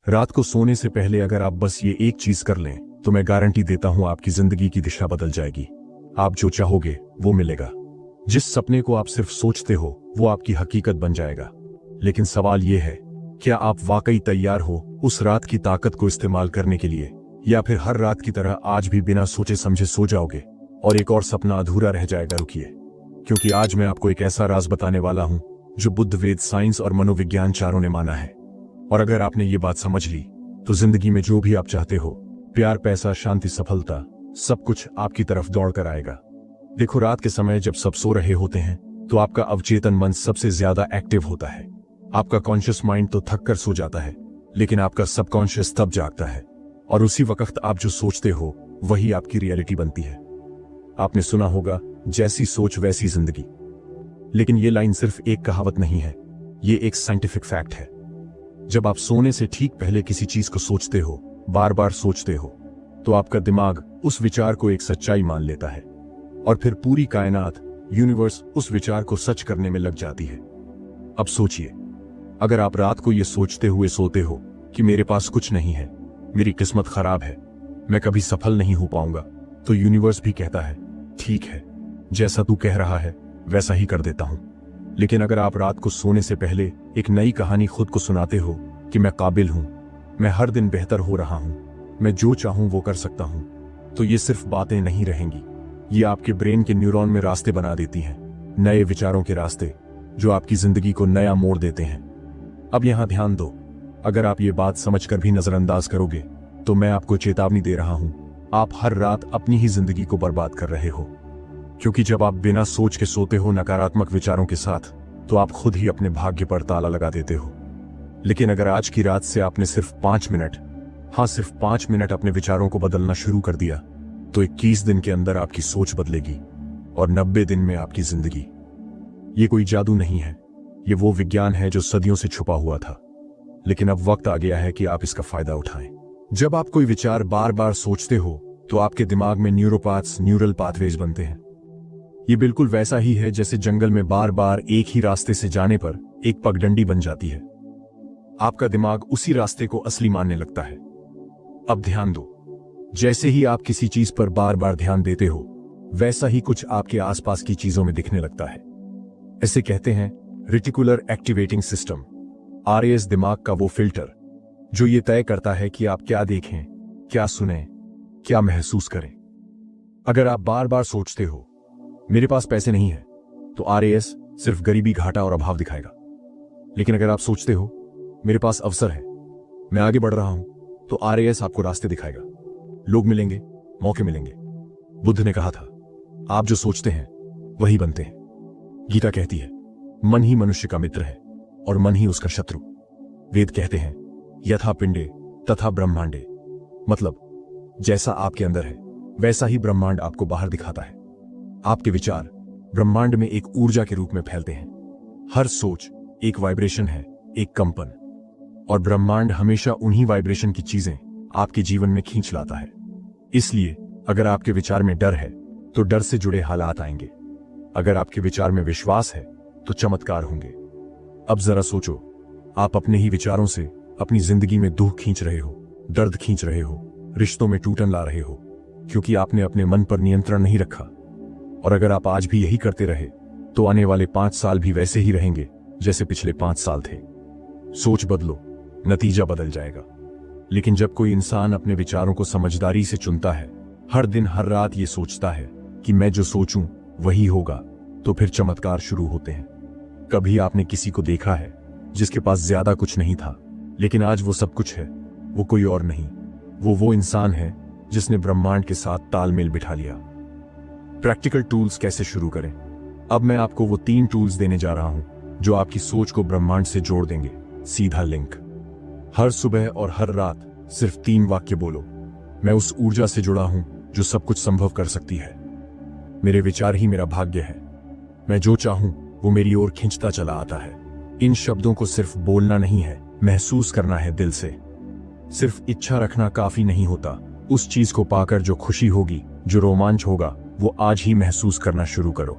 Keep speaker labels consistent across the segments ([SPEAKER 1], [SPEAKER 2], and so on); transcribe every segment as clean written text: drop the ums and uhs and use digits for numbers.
[SPEAKER 1] रात को सोने से पहले अगर आप बस ये एक चीज कर लें तो मैं गारंटी देता हूं आपकी जिंदगी की दिशा बदल जाएगी। आप जो चाहोगे वो मिलेगा। जिस सपने को आप सिर्फ सोचते हो वो आपकी हकीकत बन जाएगा। लेकिन सवाल ये है, क्या आप वाकई तैयार हो उस रात की ताकत को इस्तेमाल करने के लिए, या फिर हर रात की तरह आज भी बिना सोचे समझे सो जाओगे और एक और सपना अधूरा रह जाएगा। रुकिए, क्योंकि आज मैं आपको एक ऐसा राज बताने वाला हूं जो बुद्ध, वेद, साइंस और मनोविज्ञान चारों ने माना है। और अगर आपने ये बात समझ ली तो जिंदगी में जो भी आप चाहते हो, प्यार, पैसा, शांति, सफलता, सब कुछ आपकी तरफ दौड़ कर आएगा। देखो, रात के समय जब सब सो रहे होते हैं तो आपका अवचेतन मन सबसे ज्यादा एक्टिव होता है। आपका कॉन्शियस माइंड तो थक कर सो जाता है, लेकिन आपका सबकॉन्शियस तब जागता है और उसी वक्त आप जो सोचते हो वही आपकी रियलिटी बनती है। आपने सुना होगा, जैसी सोच वैसी जिंदगी। लेकिन ये लाइन सिर्फ एक कहावत नहीं है, ये एक साइंटिफिक फैक्ट है। जब आप सोने से ठीक पहले किसी चीज को सोचते हो, बार बार सोचते हो, तो आपका दिमाग उस विचार को एक सच्चाई मान लेता है और फिर पूरी कायनात, यूनिवर्स उस विचार को सच करने में लग जाती है। अब सोचिए, अगर आप रात को ये सोचते हुए सोते हो कि मेरे पास कुछ नहीं है, मेरी किस्मत खराब है, मैं कभी सफल नहीं हो पाऊंगा, तो यूनिवर्स भी कहता है, ठीक है, जैसा तू कह रहा है वैसा ही कर देता हूं। लेकिन अगर आप रात को सोने से पहले एक नई कहानी खुद को सुनाते हो कि मैं काबिल हूं, मैं हर दिन बेहतर हो रहा हूं, मैं जो चाहूं वो कर सकता हूं, तो ये सिर्फ बातें नहीं रहेंगी, ये आपके ब्रेन के न्यूरॉन में रास्ते बना देती हैं, नए विचारों के रास्ते जो आपकी जिंदगी को नया मोड़ देते हैं। अब यहां ध्यान दो, अगर आप ये बात समझकर भी नजरअंदाज करोगे तो मैं आपको चेतावनी दे रहा हूं, आप हर रात अपनी ही जिंदगी को बर्बाद कर रहे हो। क्योंकि जब आप बिना सोच के सोते हो नकारात्मक विचारों के साथ, तो आप खुद ही अपने भाग्य पर ताला लगा देते हो। लेकिन अगर आज की रात से आपने सिर्फ 5 मिनट, हाँ सिर्फ 5 मिनट अपने विचारों को बदलना शुरू कर दिया, तो 21 दिन के अंदर आपकी सोच बदलेगी और 90 दिन में आपकी जिंदगी। ये कोई जादू नहीं है, ये वो विज्ञान है जो सदियों से छुपा हुआ था। लेकिन अब वक्त आ गया है कि आप इसका फायदा उठाएं। जब आप कोई विचार बार बार सोचते हो तो आपके दिमाग में न्यूरल पाथवेज बनते हैं। ये बिल्कुल वैसा ही है जैसे जंगल में बार बार एक ही रास्ते से जाने पर एक पगडंडी बन जाती है। आपका दिमाग उसी रास्ते को असली मानने लगता है। अब ध्यान दो, जैसे ही आप किसी चीज पर बार बार ध्यान देते हो, वैसा ही कुछ आपके आसपास की चीजों में दिखने लगता है। इसे कहते हैं रेटिकुलर एक्टिवेटिंग सिस्टम, RAS, दिमाग का वो फिल्टर जो ये तय करता है कि आप क्या देखें, क्या सुने, क्या महसूस करें। अगर आप बार बार सोचते हो मेरे पास पैसे नहीं है, तो RAS सिर्फ गरीबी, घाटा और अभाव दिखाएगा। लेकिन अगर आप सोचते हो मेरे पास अवसर है, मैं आगे बढ़ रहा हूं, तो RAS आपको रास्ते दिखाएगा, लोग मिलेंगे, मौके मिलेंगे। बुद्ध ने कहा था, आप जो सोचते हैं वही बनते हैं। गीता कहती है, मन ही मनुष्य का मित्र है और मन ही उसका शत्रु। वेद कहते हैं, यथा पिंडे तथा ब्रह्मांडे, मतलब जैसा आपके अंदर है वैसा ही ब्रह्मांड आपको बाहर दिखाता है। आपके विचार ब्रह्मांड में एक ऊर्जा के रूप में फैलते हैं। हर सोच एक वाइब्रेशन है, एक कंपन, और ब्रह्मांड हमेशा उन्हीं वाइब्रेशन की चीजें आपके जीवन में खींच लाता है। इसलिए अगर आपके विचार में डर है तो डर से जुड़े हालात आएंगे। अगर आपके विचार में विश्वास है तो चमत्कार होंगे। अब जरा सोचो, आप अपने ही विचारों से अपनी जिंदगी में दुख खींच रहे हो, दर्द खींच रहे हो, रिश्तों में टूटन ला रहे हो, क्योंकि आपने अपने मन पर नियंत्रण नहीं रखा। और अगर आप आज भी यही करते रहे तो आने वाले 5 साल भी वैसे ही रहेंगे जैसे पिछले 5 साल थे। सोच बदलो, नतीजा बदल जाएगा। लेकिन जब कोई इंसान अपने विचारों को समझदारी से चुनता है, हर दिन हर रात ये सोचता है कि मैं जो सोचूं वही होगा, तो फिर चमत्कार शुरू होते हैं। कभी आपने किसी को देखा है जिसके पास ज्यादा कुछ नहीं था, लेकिन आज वो सब कुछ है? वो कोई और नहीं, वो इंसान है जिसने ब्रह्मांड के साथ तालमेल बिठा लिया। प्रैक्टिकल टूल्स कैसे शुरू करें? अब मैं आपको वो 3 टूल्स देने जा रहा हूं जो आपकी सोच को ब्रह्मांड से जोड़ देंगे। सीधा लिंक। हर सुबह और हर रात सिर्फ 3 वाक्य बोलो, मैं उस ऊर्जा से जुड़ा हूं जो सब कुछ संभव कर सकती है। मेरे विचार ही मेरा भाग्य है। मैं जो चाहूं वो मेरी ओर खींचता चला आता है। इन शब्दों को सिर्फ बोलना नहीं है, महसूस करना है दिल से। सिर्फ इच्छा रखना काफी नहीं होता, उस चीज को पाकर जो खुशी होगी, जो रोमांच होगा, वो आज ही महसूस करना शुरू करो।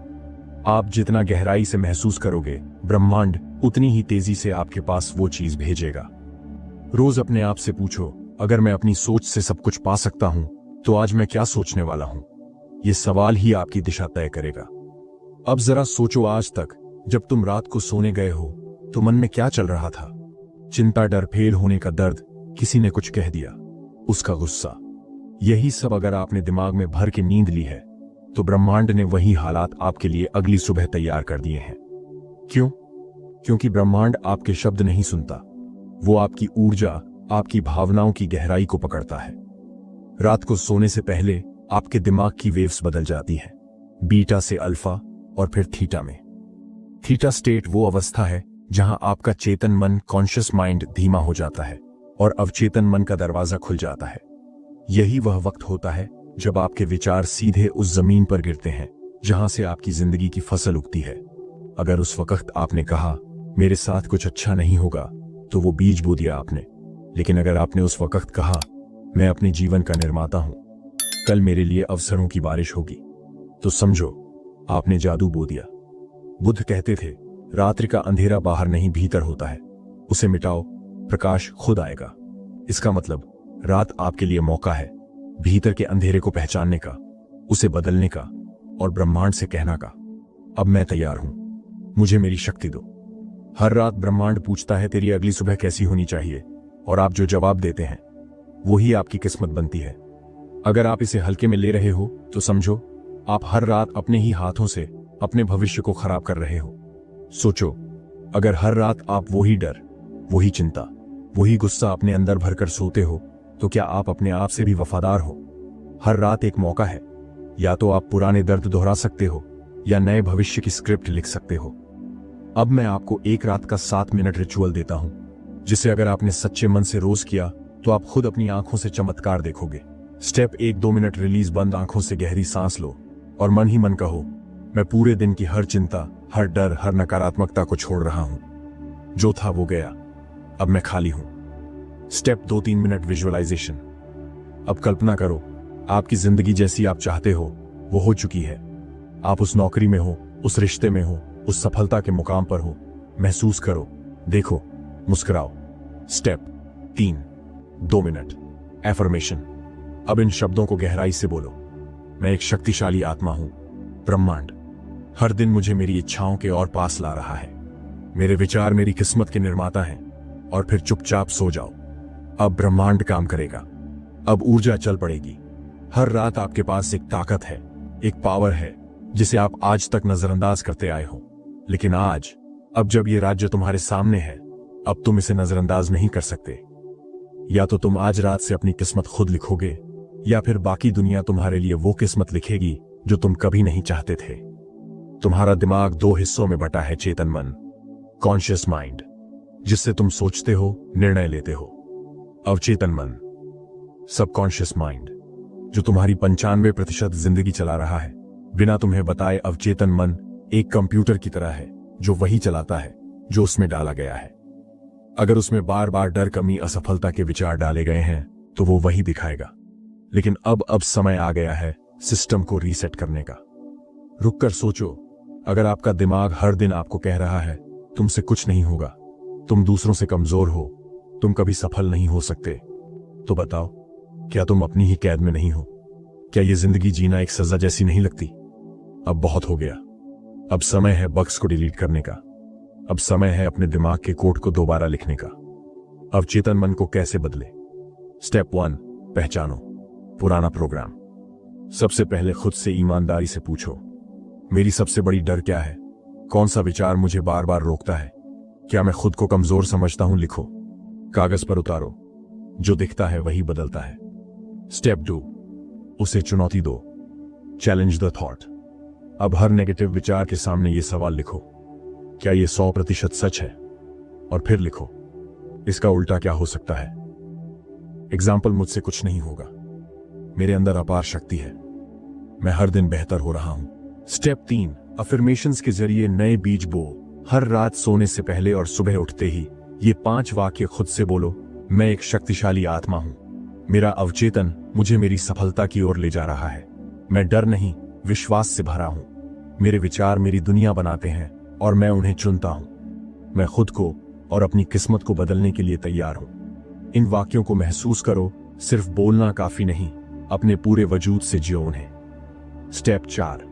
[SPEAKER 1] आप जितना गहराई से महसूस करोगे, ब्रह्मांड उतनी ही तेजी से आपके पास वो चीज भेजेगा। रोज अपने आप से पूछो, अगर मैं अपनी सोच से सब कुछ पा सकता हूं तो आज मैं क्या सोचने वाला हूं। यह सवाल ही आपकी दिशा तय करेगा। अब जरा सोचो, आज तक जब तुम रात को सोने गए हो तो मन में क्या चल रहा था? चिंता, डर, फेल होने का दर्द, किसी ने कुछ कह दिया, उसका गुस्सा। यही सब अगर आपने दिमाग में भर के नींद ली है तो ब्रह्मांड ने वही हालात आपके लिए अगली सुबह तैयार कर दिए हैं। क्यों? क्योंकि ब्रह्मांड आपके शब्द नहीं सुनता, वो आपकी ऊर्जा, आपकी भावनाओं की गहराई को पकड़ता है। रात को सोने से पहले आपके दिमाग की वेव्स बदल जाती हैं, बीटा से अल्फा और फिर थीटा में। थीटा स्टेट वो अवस्था है जहां आपका चेतन मन, कॉन्शियस माइंड धीमा हो जाता है और अवचेतन मन का दरवाजा खुल जाता है। यही वह वक्त होता है जब आपके विचार सीधे उस जमीन पर गिरते हैं जहां से आपकी जिंदगी की फसल उगती है। अगर उस वक्त आपने कहा मेरे साथ कुछ अच्छा नहीं होगा तो वो बीज बो दिया आपने। लेकिन अगर आपने उस वक्त कहा मैं अपने जीवन का निर्माता हूं, कल मेरे लिए अवसरों की बारिश होगी, तो समझो आपने जादू बो दिया। बुद्ध कहते थे रात्रि का अंधेरा बाहर नहीं भीतर होता है, उसे मिटाओ, प्रकाश खुद आएगा। इसका मतलब रात आपके लिए मौका है भीतर के अंधेरे को पहचानने का, उसे बदलने का और ब्रह्मांड से कहना का अब मैं तैयार हूं, मुझे मेरी शक्ति दो। हर रात ब्रह्मांड पूछता है तेरी अगली सुबह कैसी होनी चाहिए, और आप जो जवाब देते हैं वही आपकी किस्मत बनती है। अगर आप इसे हल्के में ले रहे हो तो समझो आप हर रात अपने ही हाथों से अपने भविष्य को खराब कर रहे हो। सोचो, अगर हर रात आप वही डर, वही चिंता, वही गुस्सा अपने अंदर भरकर सोते हो तो क्या आप अपने आप से भी वफादार हो? हर रात एक मौका है, या तो आप पुराने दर्द दोहरा सकते हो या नए भविष्य की स्क्रिप्ट लिख सकते हो। अब मैं आपको एक रात का 7 मिनट रिचुअल देता हूं, जिसे अगर आपने सच्चे मन से रोज किया तो आप खुद अपनी आंखों से चमत्कार देखोगे। Step 1, 2 minute release. बंद आंखों से गहरी सांस लो और मन ही मन कहो मैं पूरे दिन की हर चिंता, हर डर, हर नकारात्मकता को छोड़ रहा हूं। जो था वो गया, अब मैं खाली हूं। Step 2, 3 minute visualisation. अब कल्पना करो आपकी जिंदगी जैसी आप चाहते हो वो हो चुकी है। आप उस नौकरी में हो, उस रिश्ते में हो, उस सफलता के मुकाम पर हो। महसूस करो, देखो, मुस्कुराओ। Step 3, 2 minute affirmation. अब इन शब्दों को गहराई से बोलो, मैं एक शक्तिशाली आत्मा हूं। ब्रह्मांड हर दिन मुझे मेरी इच्छाओं के और पास ला रहा है। मेरे विचार मेरी किस्मत के निर्माता हैं। और फिर चुपचाप सो जाओ। अब ब्रह्मांड काम करेगा, अब ऊर्जा चल पड़ेगी। हर रात आपके पास एक ताकत है, एक पावर है जिसे आप आज तक नजरअंदाज करते आए हो। लेकिन आज, अब जब ये राज्य तुम्हारे सामने है, अब तुम इसे नजरअंदाज नहीं कर सकते। या तो तुम आज रात से अपनी किस्मत खुद लिखोगे, या फिर बाकी दुनिया तुम्हारे लिए वो किस्मत लिखेगी जो तुम कभी नहीं चाहते थे। तुम्हारा दिमाग 2 हिस्सों में बटा है, चेतन मन, कॉन्शियस माइंड, जिससे तुम सोचते हो, निर्णय लेते हो। अवचेतन मन, सबकॉन्शियस माइंड, जो तुम्हारी 95% जिंदगी चला रहा है बिना तुम्हें बताए। अवचेतन मन एक कंप्यूटर की तरह है जो वही चलाता है जो उसमें डाला गया है। अगर उसमें बार बार डर, कमी, असफलता के विचार डाले गए हैं तो वो वही दिखाएगा। लेकिन अब समय आ गया है सिस्टम को रीसेट करने का। रुककर सोचो, अगर आपका दिमाग हर दिन आपको कह रहा है तुमसे कुछ नहीं होगा, तुम दूसरों से कमजोर हो, तुम कभी सफल नहीं हो सकते, तो बताओ क्या तुम अपनी ही कैद में नहीं हो? क्या ये जिंदगी जीना एक सजा जैसी नहीं लगती? अब बहुत हो गया। अब समय है बग्स को डिलीट करने का। अब समय है अपने दिमाग के कोड को दोबारा लिखने का। अब चेतन मन को कैसे बदले? स्टेप 1, पहचानो पुराना प्रोग्राम। सबसे पहले खुद से ईमानदारी से पूछो, मेरी सबसे बड़ी डर क्या है? कौन सा विचार मुझे बार बार रोकता है? क्या मैं खुद को कमजोर समझता हूं? लिखो, कागज पर उतारो। जो दिखता है वही बदलता है। स्टेप 2, उसे चुनौती दो। Challenge the thought. अब हर नेगेटिव विचार के सामने ये सवाल लिखो, क्या ये 100% सच है? और फिर लिखो, इसका उल्टा क्या हो सकता है? एग्जाम्पल, मुझसे कुछ नहीं होगा, मेरे अंदर अपार शक्ति है, मैं हर दिन बेहतर हो रहा हूं। स्टेप 3, अफर्मेशंस के जरिए नए बीज बो। हर रात सोने से पहले और सुबह उठते ही ये 5 वाक्य खुद से बोलो, मैं एक शक्तिशाली आत्मा हूं, मेरा अवचेतन मुझे मेरी सफलता की ओर ले जा रहा है, मैं डर नहीं, विश्वास से भरा हूं, मेरे विचार मेरी दुनिया बनाते हैं और मैं उन्हें चुनता हूं, मैं खुद को और अपनी किस्मत को बदलने के लिए तैयार हूं। इन वाक्यों को महसूस करो, सिर्फ बोलना काफी नहीं, अपने पूरे वजूद से जियो उन्हें। Step 4,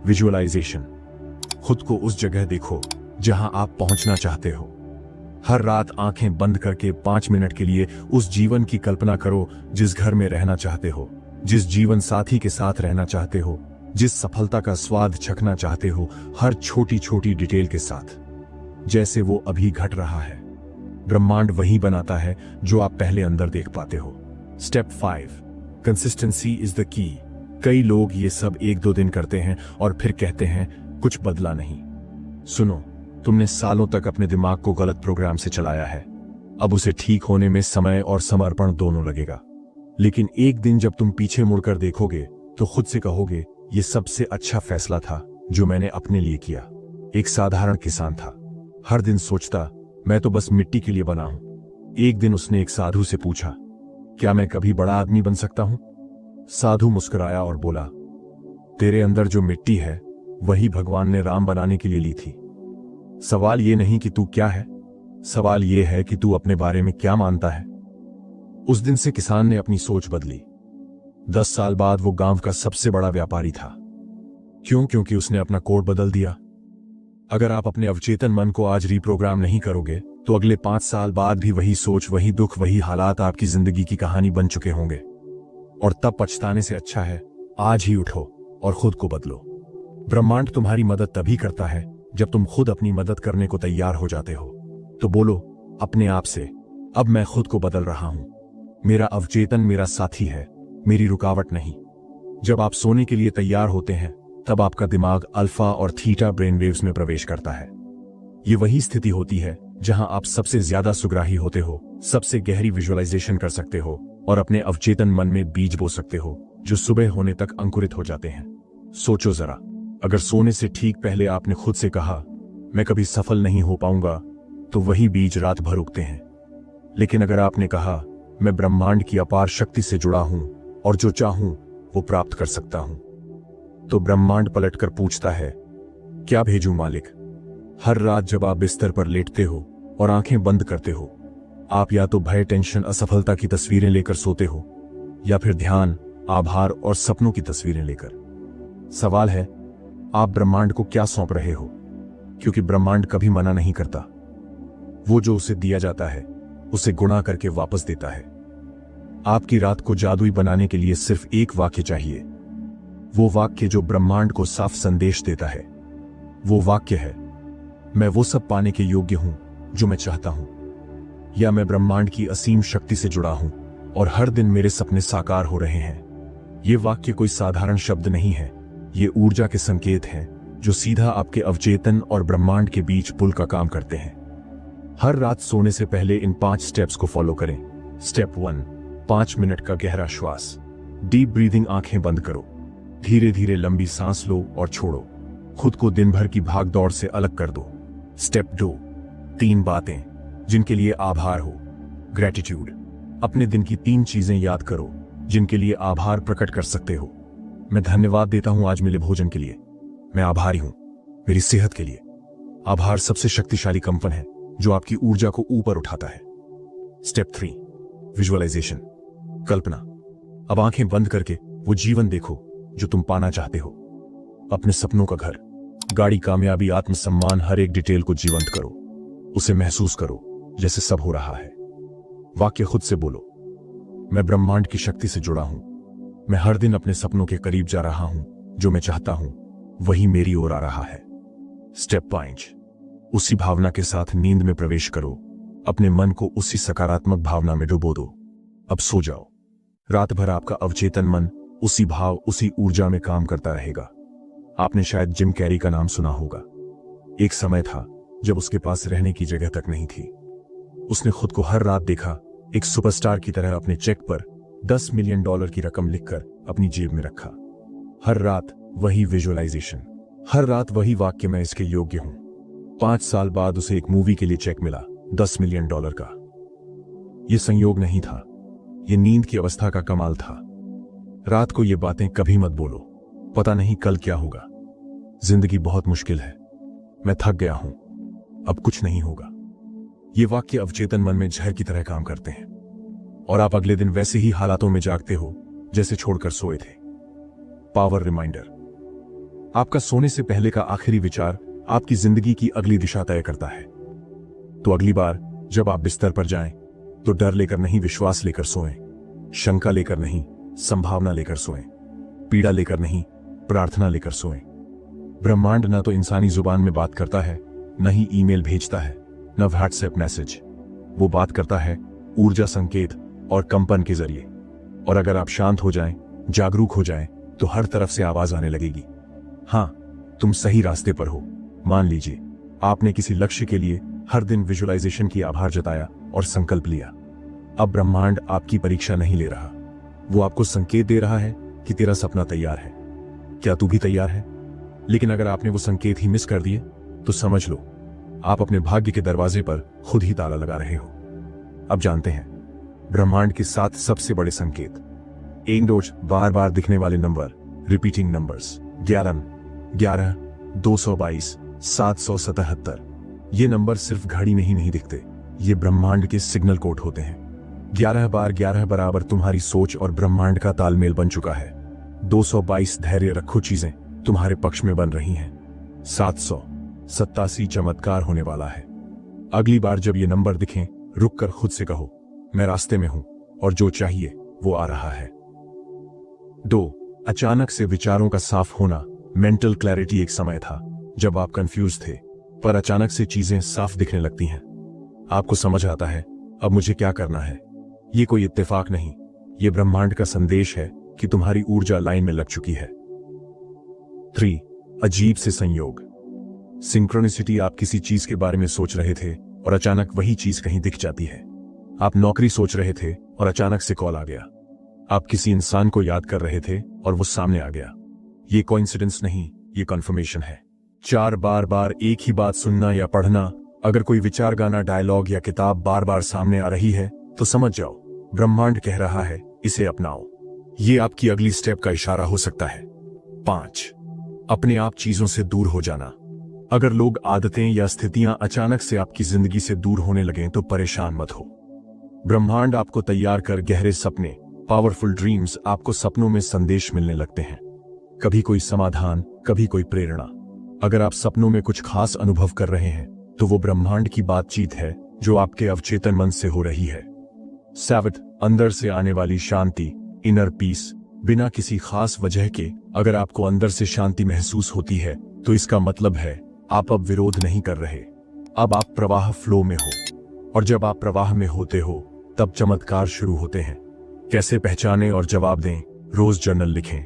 [SPEAKER 1] visualisation. खुद को उस जगह देखो जहां आप पहुंचना चाहते हो। हर रात आंखें बंद करके 5 मिनट के लिए उस जीवन की कल्पना करो जिस घर में रहना चाहते हो, जिस जीवन साथी के साथ रहना चाहते हो, जिस सफलता का स्वाद चखना चाहते हो, हर छोटी छोटी डिटेल के साथ, जैसे वो अभी घट रहा है। ब्रह्मांड वही बनाता है जो आप पहले अंदर देख पाते हो। Step 5, consistency is the key. कई लोग ये सब 1-2 दिन करते हैं और फिर कहते हैं कुछ बदला नहीं। सुनो, तुमने सालों तक अपने दिमाग को गलत प्रोग्राम से चलाया है। अब उसे ठीक होने में समय और समर्पण दोनों लगेगा। लेकिन एक दिन जब तुम पीछे मुड़कर देखोगे तो खुद से कहोगे, यह सबसे अच्छा फैसला था जो मैंने अपने लिए किया। एक साधारण किसान था, हर दिन सोचता मैं तो बस मिट्टी के लिए बना हूं। एक दिन उसने एक साधु से पूछा, क्या मैं कभी बड़ा आदमी बन सकता हूं? साधु मुस्कुराया और बोला, तेरे अंदर जो मिट्टी है वही भगवान ने राम बनाने के लिए ली थी। सवाल ये नहीं कि तू क्या है, सवाल ये है कि तू अपने बारे में क्या मानता है। उस दिन से किसान ने अपनी सोच बदली। 10 साल बाद वो गांव का सबसे बड़ा व्यापारी था। क्यों? क्योंकि उसने अपना कोड बदल दिया। अगर आप अपने अवचेतन मन को आज रीप्रोग्राम नहीं करोगे तो अगले 5 साल बाद भी वही सोच, वही दुख, वही हालात आपकी जिंदगी की कहानी बन चुके होंगे। और तब पछताने से अच्छा है आज ही उठो और खुद को बदलो। ब्रह्मांड तुम्हारी मदद तभी करता है जब तुम खुद अपनी मदद करने को तैयार हो जाते हो। तो बोलो अपने आप से, अब मैं खुद को बदल रहा हूं। मेरा अवचेतन मेरा साथी है, मेरी रुकावट नहीं। जब आप सोने के लिए तैयार होते हैं तब आपका दिमाग अल्फा और थीटा ब्रेन वेव्स में प्रवेश करता है। ये वही स्थिति होती है जहां आप सबसे ज्यादा सुग्राही होते हो, सबसे गहरी विजुअलाइजेशन कर सकते हो और अपने अवचेतन मन में बीज बो सकते हो जो सुबह होने तक अंकुरित हो जाते हैं। सोचो जरा, अगर सोने से ठीक पहले आपने खुद से कहा मैं कभी सफल नहीं हो पाऊंगा, तो वही बीज रात भर उगते हैं। लेकिन अगर आपने कहा मैं ब्रह्मांड की अपार शक्ति से जुड़ा हूं और जो चाहूं वो प्राप्त कर सकता हूं, तो ब्रह्मांड पलटकर पूछता है, क्या भेजूं मालिक? हर रात जब आप बिस्तर पर लेटते हो और आंखें बंद करते हो, आप या तो भय, टेंशन, असफलता की तस्वीरें लेकर सोते हो या फिर ध्यान, आभार और सपनों की तस्वीरें लेकर। सवाल है, आप ब्रह्मांड को क्या सौंप रहे हो? क्योंकि ब्रह्मांड कभी मना नहीं करता। वो जो उसे दिया जाता है उसे गुणा करके वापस देता है। आपकी रात को जादुई बनाने के लिए सिर्फ एक वाक्य चाहिए। वो वाक्य जो ब्रह्मांड को साफ संदेश देता है। वो वाक्य है, मैं वो सब पाने के योग्य हूं जो मैं चाहता हूं, या मैं ब्रह्मांड की असीम शक्ति से जुड़ा हूं और हर दिन मेरे सपने साकार हो रहे हैं। ये वाक्य कोई साधारण शब्द नहीं है, ये ऊर्जा के संकेत हैं जो सीधा आपके अवचेतन और ब्रह्मांड के बीच पुल का काम करते हैं। हर रात सोने से पहले इन 5 स्टेप्स को फॉलो करें। स्टेप 1, 5 मिनट का गहरा श्वास, डीप ब्रीदिंग। आंखें बंद करो, धीरे धीरे लंबी सांस लो और छोड़ो। खुद को दिन भर की भाग दौड़ से अलग कर दो। स्टेप 2, 3 बातें जिनके लिए आभार हो। ग्रेटिट्यूड, अपने दिन की 3 चीजें याद करो जिनके लिए आभार प्रकट कर सकते हो। मैं धन्यवाद देता हूं आज मिले भोजन के लिए, मैं आभारी हूं मेरी सेहत के लिए। आभार सबसे शक्तिशाली कंपन है जो आपकी ऊर्जा को ऊपर उठाता है। स्टेप 3, विजुअलाइजेशन, कल्पना। अब आंखें बंद करके वो जीवन देखो जो तुम पाना चाहते हो। अपने सपनों का घर, गाड़ी, कामयाबी, आत्मसम्मान, हर एक डिटेल को जीवंत करो। उसे महसूस करो जैसे सब हो रहा है। वाक्य खुद से बोलो, मैं ब्रह्मांड की शक्ति से जुड़ा हूं। मैं हर दिन अपने सपनों के करीब जा रहा हूं। जो मैं चाहता हूं वही मेरी ओर आ रहा है। स्टेप 5, उसी भावना के साथ नींद में प्रवेश करो। अपने मन को उसी सकारात्मक भावना में डुबो दो। अब सो जाओ। रात भर आपका अवचेतन मन उसी भाव, उसी ऊर्जा में काम करता रहेगा। आपने शायद जिम कैरी का नाम सुना होगा। एक समय था जब उसके पास रहने की जगह तक नहीं थी। उसने खुद को हर रात देखा एक सुपरस्टार की तरह। अपने चेक पर $10 मिलियन की रकम लिखकर अपनी जेब में रखा। हर रात वही विजुअलाइजेशन, हर रात वही वाक्य, मैं इसके योग्य हूं। 5 साल बाद उसे एक मूवी के लिए चेक मिला $10 मिलियन का। यह संयोग नहीं था, यह नींद की अवस्था का कमाल था। रात को ये बातें कभी मत बोलो, पता नहीं कल क्या होगा। जिंदगी बहुत मुश्किल है, मैं थक गया हूं, अब कुछ नहीं होगा। ये वाक्य अवचेतन मन में जहर की तरह काम करते हैं। और आप अगले दिन वैसे ही हालातों में जागते हो जैसे छोड़कर सोए थे। Power reminder. आपका सोने से पहले का आखिरी विचार आपकी जिंदगी की अगली दिशा तय करता है। तो अगली बार जब आप बिस्तर पर जाएं, तो डर लेकर नहीं, विश्वास लेकर सोएं। शंका लेकर नहीं, संभावना लेकर सोएं। पीड़ा लेकर नहीं, प्रार्थना लेकर सोएं। ब्रह्मांड न तो इंसानी जुबान में बात करता है, न ही ईमेल भेजता है, न व्हाट्सएप मैसेज। वो बात करता है ऊर्जा, संकेत और कंपन के जरिए। और अगर आप शांत हो जाएं, जागरूक हो जाएं, तो हर तरफ से आवाज आने लगेगी, हाँ, तुम सही रास्ते पर हो। मान लीजिए आपने किसी लक्ष्य के लिए हर दिन विजुअलाइजेशन की आभार जताया और संकल्प लिया। अब ब्रह्मांड आपकी परीक्षा नहीं ले रहा, वो आपको संकेत दे रहा है कि तेरा सपना तैयार है। क्या तू भी तैयार है? लेकिन अगर आपने वो संकेत ही मिस कर दिए, तो समझ लो आप अपने भाग्य के दरवाजे पर खुद ही ताला लगा रहे हो। अब जानते हैं ब्रह्मांड के 7 सबसे बड़े संकेत। एक रोज बार बार दिखने वाले नंबर, रिपीटिंग नंबर्स। 11, 11, 222, 777। ये नंबर सिर्फ घड़ी में ही नहीं दिखते, ये ब्रह्मांड के सिग्नल कोड होते हैं। 11 बार 11 बराबर तुम्हारी सोच और ब्रह्मांड का तालमेल बन चुका है। 222 धैर्य रखो, चीजें तुम्हारे पक्ष में बन रही हैं। 787 चमत्कार होने वाला है। अगली बार जब ये नंबर दिखें, रुक कर खुद से कहो, मैं रास्ते में हूं और जो चाहिए वो आ रहा है। 2, अचानक से विचारों का साफ होना। मेंटल क्लैरिटी एक समय था जब आप कंफ्यूज थे, पर अचानक से चीजें साफ दिखने लगती हैं। आपको समझ आता है अब मुझे क्या करना है। ये कोई इत्तेफाक नहीं, ये ब्रह्मांड का संदेश है कि तुम्हारी ऊर्जा लाइन में लग चुकी है। 3, अजीब से संयोग। सिंक्रोनिसिटी। आप किसी चीज के बारे में सोच रहे थे और अचानक वही चीज कहीं दिख जाती है। आप नौकरी सोच रहे थे और अचानक से कॉल आ गया। आप किसी इंसान को याद कर रहे थे और वो सामने आ गया। ये कोइंसिडेंस नहीं, ये कन्फर्मेशन है। 4, बार बार एक ही बात सुनना या पढ़ना। अगर कोई विचार, गाना, डायलॉग या किताब बार बार सामने आ रही है, तो समझ जाओ ब्रह्मांड कह रहा है इसे अपनाओ। ये आपकी अगली स्टेप का इशारा हो सकता है। 5, अपने आप चीजों से दूर हो जाना। अगर लोग, आदतें या स्थितियां अचानक से आपकी जिंदगी से दूर होने लगें, तो परेशान मत हो। ब्रह्मांड आपको तैयार कर गहरे सपने, पावरफुल ड्रीम्स। आपको सपनों में संदेश मिलने लगते हैं, कभी कोई समाधान, कभी कोई प्रेरणा। अगर आप सपनों में कुछ खास अनुभव कर रहे हैं, तो वो ब्रह्मांड की बातचीत है जो आपके अवचेतन मन से हो रही है। 7, अंदर से आने वाली शांति, इनर पीस। बिना किसी खास वजह के अगर आपको अंदर से शांति महसूस होती है, तो इसका मतलब है आप अब विरोध नहीं कर रहे, अब आप प्रवाह, फ्लो में हो। और जब आप प्रवाह में होते हो, तब चमत्कार शुरू होते हैं। कैसे पहचानें और जवाब दें? रोज जर्नल लिखें।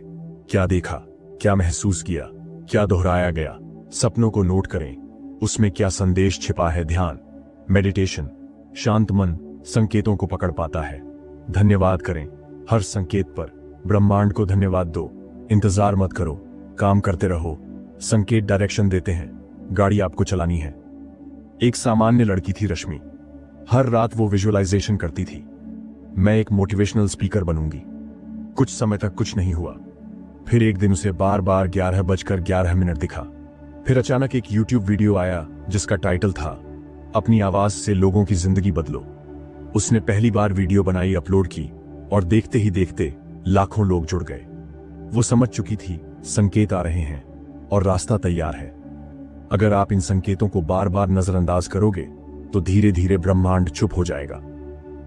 [SPEAKER 1] क्या देखा, क्या महसूस किया, क्या दोहराया गया। सपनों को नोट करें, उसमें क्या संदेश छिपा है। ध्यान, मेडिटेशन। शांत मन संकेतों को पकड़ पाता है। धन्यवाद करें हर संकेत पर। ब्रह्मांड को धन्यवाद दो। इंतजार मत करो, काम करते रहो। संकेत डायरेक्शन देते हैं, गाड़ी आपको चलानी है। एक सामान्य लड़की थी रश्मि। हर रात वो विजुअलाइजेशन करती थी, मैं एक मोटिवेशनल स्पीकर बनूंगी। कुछ समय तक कुछ नहीं हुआ। फिर एक दिन उसे बार बार 11:11 दिखा। फिर अचानक एक YouTube वीडियो आया जिसका टाइटल था अपनी आवाज से लोगों की जिंदगी बदलो। उसने पहली बार वीडियो बनाई, अपलोड की, और देखते ही देखते लाखों लोग जुड़ गए। वो समझ चुकी थी संकेत आ रहे हैं और रास्ता तैयार है। अगर आप इन संकेतों को बार बार नजरअंदाज करोगे, तो धीरे धीरे ब्रह्मांड चुप हो जाएगा।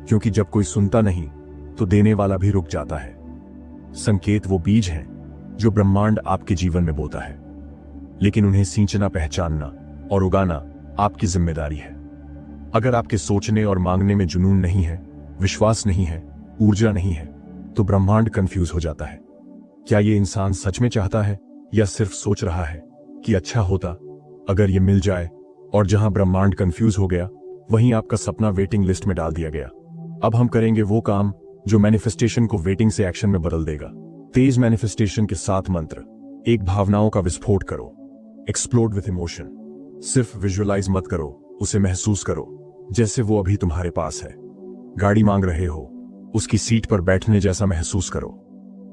[SPEAKER 1] क्योंकि जब कोई सुनता नहीं, तो देने वाला भी रुक जाता है। संकेत वो बीज हैं जो ब्रह्मांड आपके जीवन में बोता है, लेकिन उन्हें सींचना, पहचानना और उगाना आपकी जिम्मेदारी है। अगर आपके सोचने और मांगने में जुनून नहीं है, विश्वास नहीं है, ऊर्जा नहीं है, तो ब्रह्मांड कंफ्यूज हो जाता है। क्या ये इंसान सच में चाहता है या सिर्फ सोच रहा है कि अच्छा होता अगर ये मिल जाए? और जहां ब्रह्मांड कंफ्यूज हो गया, वहीं आपका सपना वेटिंग लिस्ट में डाल दिया गया। अब हम करेंगे वो काम जो मैनिफेस्टेशन को वेटिंग से एक्शन में बदल देगा। तेज मैनिफेस्टेशन के 7 मंत्र। 1, भावनाओं का विस्फोट करो। Explode with emotion. सिर्फ विजुअलाइज मत करो, उसे महसूस करो जैसे वो अभी तुम्हारे पास है। गाड़ी मांग रहे हो, उसकी सीट पर बैठने जैसा महसूस करो।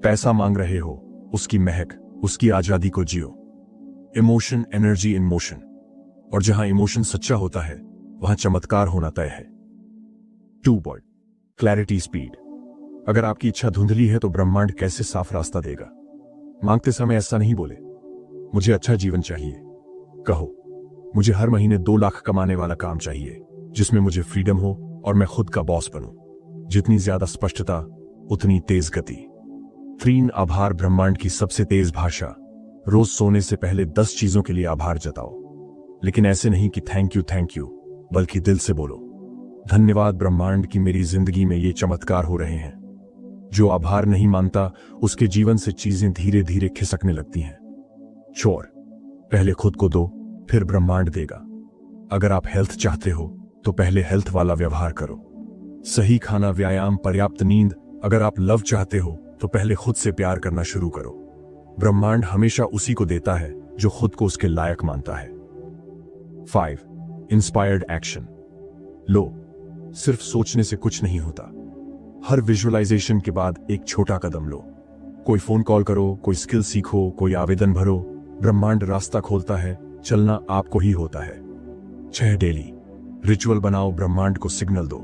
[SPEAKER 1] पैसा मांग रहे हो, उसकी महक, उसकी आजादी को जियो। Emotion, energy in motion. और जहां इमोशन सच्चा होता है, वहां चमत्कार होना तय है। 2 वर्ड, क्लैरिटी स्पीड। अगर आपकी इच्छा धुंधली है तो ब्रह्मांड कैसे साफ रास्ता देगा। मांगते समय ऐसा नहीं बोले, मुझे अच्छा जीवन चाहिए। कहो, मुझे हर महीने 2 लाख कमाने वाला काम चाहिए जिसमें मुझे फ्रीडम हो और मैं खुद का बॉस बनूं। जितनी ज्यादा स्पष्टता उतनी तेज गति। 3 आभार ब्रह्मांड की सबसे तेज भाषा। रोज सोने से पहले 10 चीजों के लिए आभार जताओ, लेकिन ऐसे नहीं कि थैंक यू, बल्कि दिल से बोलो, धन्यवाद ब्रह्मांड की मेरी जिंदगी में ये चमत्कार हो रहे हैं। जो आभार नहीं मानता उसके जीवन से चीजें धीरे धीरे खिसकने लगती हैं। चोर, पहले खुद को दो, फिर ब्रह्मांड देगा। अगर आप हेल्थ चाहते हो तो पहले हेल्थ वाला व्यवहार करो। सही खाना, व्यायाम, पर्याप्त नींद। अगर आप लव चाहते हो तो पहले खुद से प्यार करना शुरू करो। ब्रह्मांड हमेशा उसी को देता है जो खुद को उसके लायक मानता है। 5 इंस्पायर्ड एक्शन। लो, सिर्फ सोचने से कुछ नहीं होता। हर विजुअलाइजेशन के बाद एक छोटा कदम लो। कोई फोन कॉल करो, कोई स्किल सीखो, कोई आवेदन भरो। ब्रह्मांड रास्ता खोलता है, चलना आपको ही होता है। 6 डेली रिचुअल बनाओ, ब्रह्मांड को सिग्नल दो।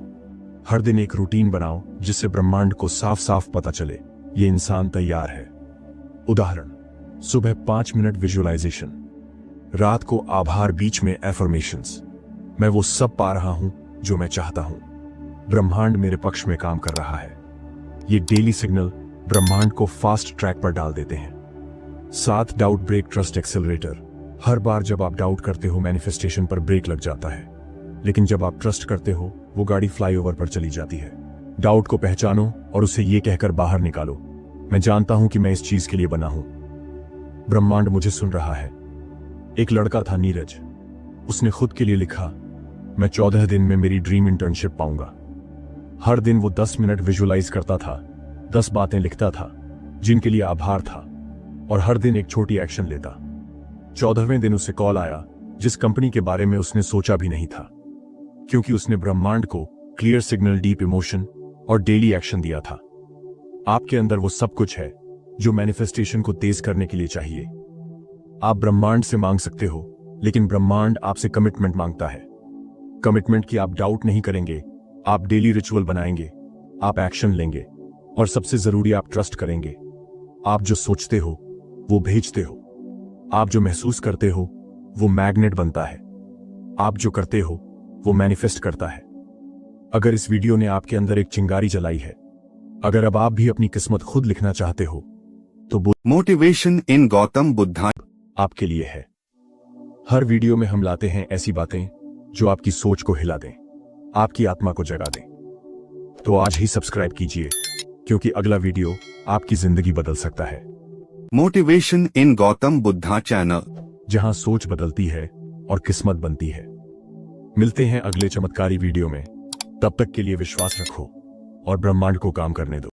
[SPEAKER 1] हर दिन एक रूटीन बनाओ जिससे ब्रह्मांड को साफ साफ पता चले ये इंसान तैयार है। उदाहरण, सुबह 5 मिनट विजुअलाइजेशन, रात को आभार, बीच में एफर्मेशंस। मैं वो सब पा रहा हूं जो मैं चाहता हूं। ब्रह्मांड मेरे पक्ष में काम कर रहा है। ये डेली सिग्नल ब्रह्मांड को फास्ट ट्रैक पर डाल देते हैं। 7 डाउट ब्रेक ट्रस्ट एक्सेलरेटर। हर बार जब आप डाउट करते हो मैनिफेस्टेशन पर ब्रेक लग जाता है, लेकिन जब आप ट्रस्ट करते हो वो गाड़ी फ्लाईओवर पर चली जाती है। डाउट को पहचानो और उसे ये कहकर बाहर निकालो, मैं जानता हूं कि मैं इस चीज के लिए बना हूं। ब्रह्मांड मुझे सुन रहा है। एक लड़का था नीरज, उसने खुद के लिए लिखा, मैं 14 दिन में मेरी ड्रीम इंटर्नशिप पाऊंगा। हर दिन वो 10 मिनट विजुअलाइज करता था, 10 बातें लिखता था जिनके लिए आभार था, और हर दिन एक छोटी एक्शन लेता। 14वें दिन उसे कॉल आया जिस कंपनी के बारे में उसने सोचा भी नहीं था, क्योंकि उसने ब्रह्मांड को क्लियर सिग्नल, डीप इमोशन और डेली एक्शन दिया था। आपके अंदर वो सब कुछ है जो मैनिफेस्टेशन को तेज करने के लिए चाहिए। आप ब्रह्मांड से मांग सकते हो, लेकिन ब्रह्मांड आपसे कमिटमेंट मांगता है। कमिटमेंट कि आप डाउट नहीं करेंगे, आप डेली रिचुअल बनाएंगे, आप एक्शन लेंगे, और सबसे जरूरी आप ट्रस्ट करेंगे। आप जो सोचते हो वो भेजते हो। आप जो महसूस करते हो वो मैग्नेट बनता है। आप जो करते हो वो मैनिफेस्ट करता है। अगर इस वीडियो ने आपके अंदर एक चिंगारी जलाई है, अगर अब आप भी अपनी किस्मत खुद लिखना चाहते हो, तो
[SPEAKER 2] मोटिवेशन इन गौतम बुद्धा
[SPEAKER 1] आपके लिए है। हर वीडियो में हम लाते हैं ऐसी बातें जो आपकी सोच को हिला दें, आपकी आत्मा को जगा दें। तो आज ही सब्सक्राइब कीजिए, क्योंकि अगला वीडियो आपकी जिंदगी बदल सकता है।
[SPEAKER 2] Motivation in Gautam Buddha channel,
[SPEAKER 1] जहां सोच बदलती है और किस्मत बनती है। मिलते हैं अगले चमत्कारी वीडियो में। तब तक के लिए विश्वास रखो और ब्रह्मांड को काम करने दो।